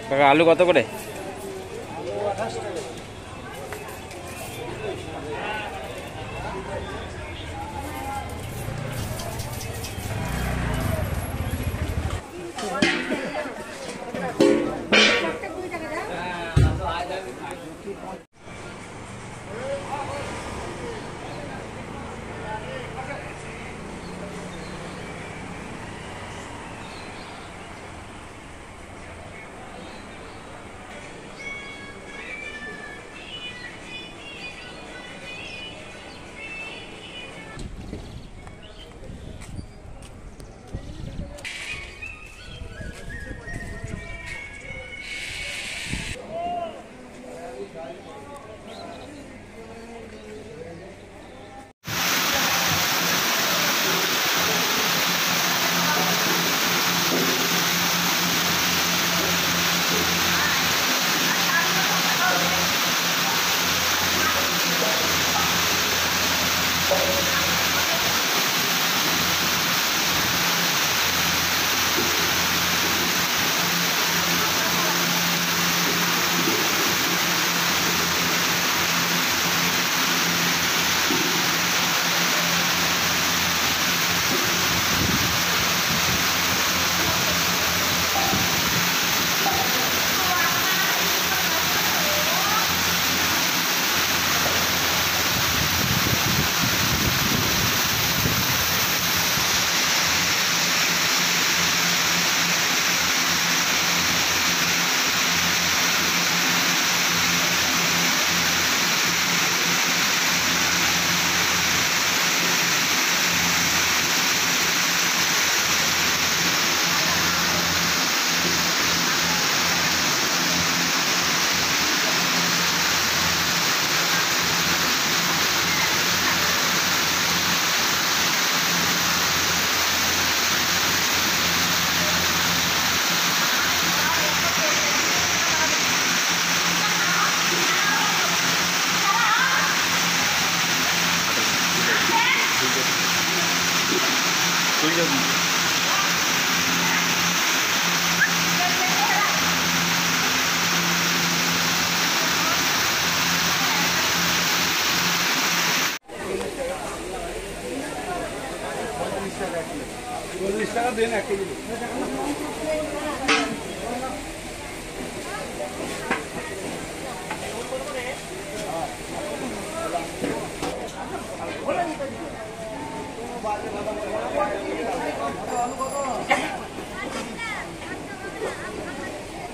কাকা আলু কত করে?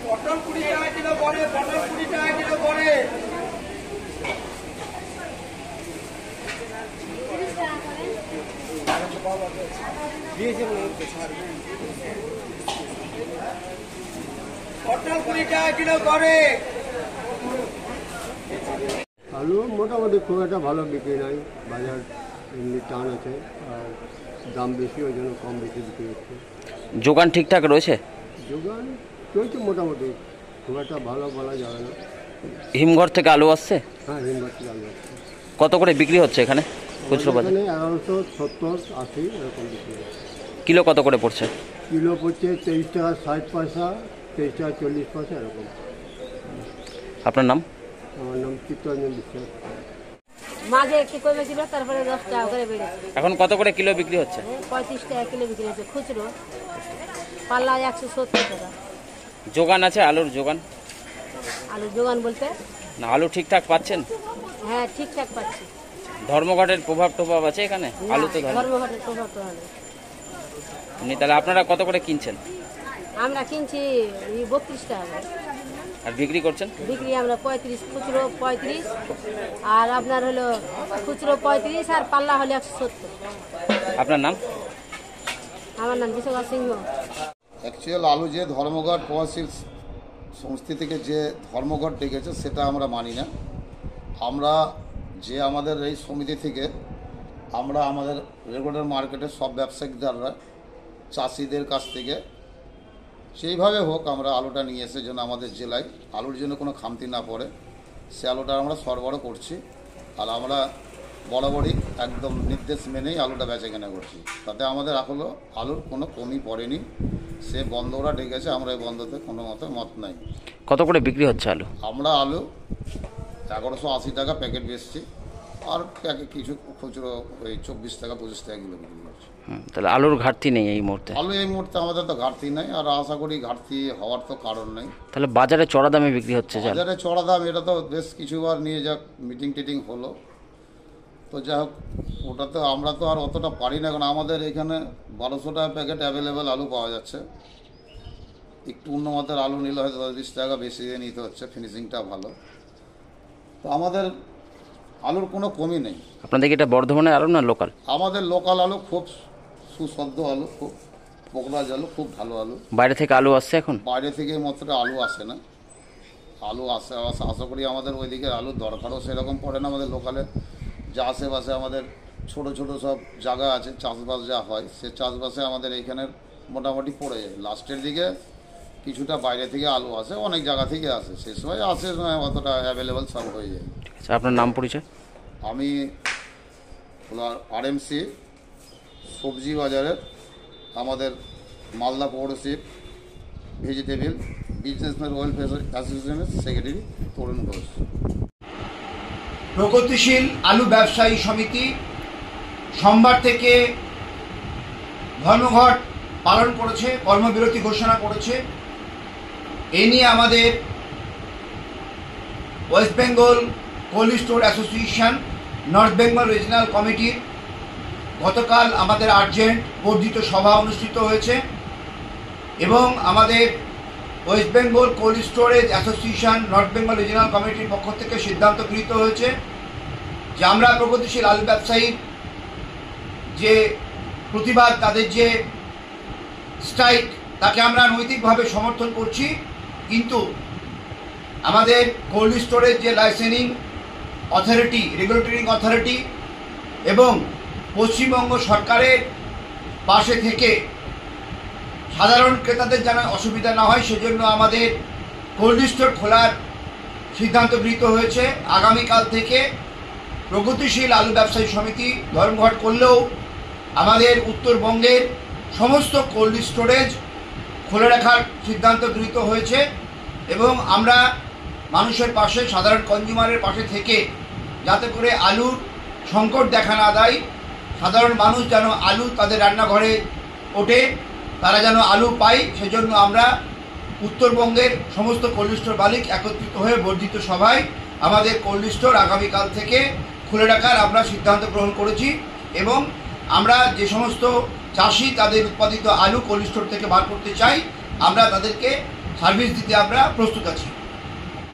পটল 20 টাকা কিলো পড়ে, পটল 20 টাকা কিলো পড়ে। পটল 20 টাকা কিলো করে। আলু মোটামুটি খুব একটা ভালো বিক্রি নাই, বাজার এমনি টান আছে আর দাম বেশি, ওই জন্য কম বেশি বিক্রি হচ্ছে। যোগান ঠিকঠাক রয়েছে? যোগান চলছে মোটামুটি, খুব একটা ভালো বলা যাবে না। হিমঘর থেকে আলু আসছে? হ্যাঁ, হিমঘর থেকে আলু আসছে। কত করে বিক্রি হচ্ছে এখানে খুচরো বাজারে? 1170-80 এরকম বিক্রি হচ্ছে। কিলো কত করে পড়ছে? কিলো পড়ছে 23 টাকা 60 পয়সা, 23 টাকা 40 পয়সা এরকম। আপনার নাম? আমার নাম চিত্তরঞ্জন বিশ্বাস। মাঝে একটু কমেছিল, তারপরে 10 টাকা করে বেড়েছে। এখন কত করে কিলো বিক্রি হচ্ছে? 35 টাকা কিলো বিক্রি হচ্ছে খুচরো, পাল্লা 170 টাকা। যোগান আছে আলুর যোগান? আলুর যোগান বলতে না, আলু ঠিকঠাক পাচ্ছেন? হ্যাঁ, ঠিকঠাক পাচ্ছি। ধর্মঘটের প্রভাব টোভাব আছে এখানে? আলু তো ধর্মঘটের প্রভাব তো হবে। তাহলে আপনারা কত করে কিনছেন? আমরা কিনছি 32 টাকা করে। আর বিক্রি করছেন? বিক্রি আমরা 35, খুচরো 35, আর আপনার হলো খুচরো 35 আর পাল্লা হলো 170। আপনার নাম? আমার নাম বিশ্বনাথ সিংহ। অ্যাকচুয়াল আলু যে ধর্মঘট প্রবাসী সংস্থা থেকে যে ধর্মঘট ডেকেছে সেটা আমরা মানি না। আমরা যে আমাদের এই সমিতি থেকে আমরা আমাদের রেগুলার মার্কেটের সব ব্যবসায়িকদাররা চাষিদের কাছ থেকে সেইভাবে হোক আমরা আলুটা নিয়ে এসে যেন আমাদের জেলায় আলুর জন্য কোনো খামতি না পড়ে সে আলুটা আমরা সরবরাহ করছি। আর আমরা বরাবরই একদম নির্দেশ মেনেই আলুটা বেচাকেনা করছি, তাতে আমাদের আলুর কোনো কমই পড়েনি। সে বন্ধরা ডেকেছে, আমরা এই বন্ধতে কোনো মতে মত নাই। কত করে বিক্রি হচ্ছে আলু? আমরা আলু 1180 টাকা প্যাকেট বেচছি, আর প্যাকেট কিছু খুচরো ওই 24 টাকা 25 টাকা কিলো বিক্রি করছি। তাহলে আলুর ঘাটতি নেই এই মুহূর্তে? আলু এই মুহূর্তে আমাদের তো ঘাটতি নাই, আর আশা করি ঘাটতি হওয়ার তো কারণ নেই। তাহলে বাজারে চড়া দামে বিক্রি হচ্ছে চাল? বাজারে চড়া দাম, এটা তো বেশ কিছুবার নিয়ে যাক মিটিং টিটিং হলো, তো যাই হোক ওটা তো আমরা তো আর অতটা পারি না, কারণ আমাদের এখানে 1200 টাকা প্যাকেট অ্যাভেলেবেল আলু পাওয়া যাচ্ছে। একটু উন্নমানের আলু নিলে হয়তো 10-20 টাকা বেশি দিয়ে নিতে হচ্ছে, ফিনিশিংটা ভালো। তো আমাদের আলুর কোনো কমই নেই। আপনাদের কি এটা বর্ধমানের আলু না লোকাল? আমাদের লোকাল আলু, খুব সুস্বাদ্য আলু, খুব পোকরাজ আলু, খুব ভালো আলু। বাইরে থেকে আলু আসছে এখন? বাইরে থেকে মাত্র আলু আসে না, আলু আসে আশা করি আমাদের ওইদিকে আলুর দরকারও সেরকম পড়ে না। আমাদের লোকালে যা আশেপাশে আমাদের ছোট ছোট সব জায়গা আছে, চাষবাস যা হয় সে চাষবাসে আমাদের এইখানে মোটামুটি পড়ে যায়। লাস্টের দিকে কিছুটা বাইরে থেকে আলু আসে, অনেক জায়গা থেকে আসে, সে সময় আসে অতটা অ্যাভেলেবেল সব হয়ে যায়। ঠিক আছে, আপনার নাম পরিচয়? আমি RMC সবজি বাজারের আমাদের মালদা পৌরসিপ ভেজিটেবল বিজনেসম্যান ওয়েলফেয়ার অ্যাসোসিয়েশনের সেক্রেটারি তরুণ ঘোষ। প্রগতিশীল আলু ব্যবসায়ী সমিতি সোমবার থেকে ধর্মঘট পালন করেছে, কর্মবিরতি ঘোষণা করেছে। এ নিয়ে আমাদের West Bengal cold store association north Bengal regional কমিটির গতকাল আমাদের আর্জেন্ট বর্ধিত সভা অনুষ্ঠিত হয়েছে এবং আমাদের West Bengal cold storage association north Bengal regional কমিটির পক্ষ থেকে সিদ্ধান্ত গৃহীত হয়েছে যে আমরা প্রগতিশীল আলু ব্যবসায়ীর যে প্রতিবাদ, তাদের যে স্ট্রাইক, তাকে আমরা নৈতিকভাবে সমর্থন করছি, কিন্তু আমাদের কোল্ড স্টোরেজ যে লাইসেন্সিং অথরিটি, রেগুলেটরিং অথরিটি এবং পশ্চিমবঙ্গ সরকারের পাশে থেকে সাধারণ ক্রেতাদের যেন অসুবিধা না হয় সেজন্য আমাদের কোল্ড স্টোর খোলার সিদ্ধান্ত গৃহীত হয়েছে। আগামীকাল থেকে প্রগতিশীল আলু ব্যবসায়ী সমিতি ধর্মঘট করলেও আমাদের উত্তরবঙ্গের সমস্ত কোল্ড স্টোরেজ খুলে রাখার সিদ্ধান্ত গৃহীত হয়েছে এবং আমরা মানুষের পাশে, সাধারণ কনজিউমারের পাশে থেকে যাতে করে আলুর সংকট দেখা না দেয়, সাধারণ মানুষ যেন আলু তাদের রান্নাঘরে ওঠে, তারা যেন আলু পায়, সেজন্য আমরা উত্তরবঙ্গের সমস্ত কোল্ড স্টোর মালিক একত্রিত হয়ে বর্ধিত সভায় আমাদের কোল্ড স্টোর আগামীকাল থেকে খুলে রাখার আমরা সিদ্ধান্ত গ্রহণ করেছি এবং আমরা যে সমস্ত চাষি তাদের উৎপাদিত আলু কোল্ড স্টোর থেকে বার করতে চাই, আমরা তাদেরকে সার্ভিস দিতে আমরা প্রস্তুত আছি।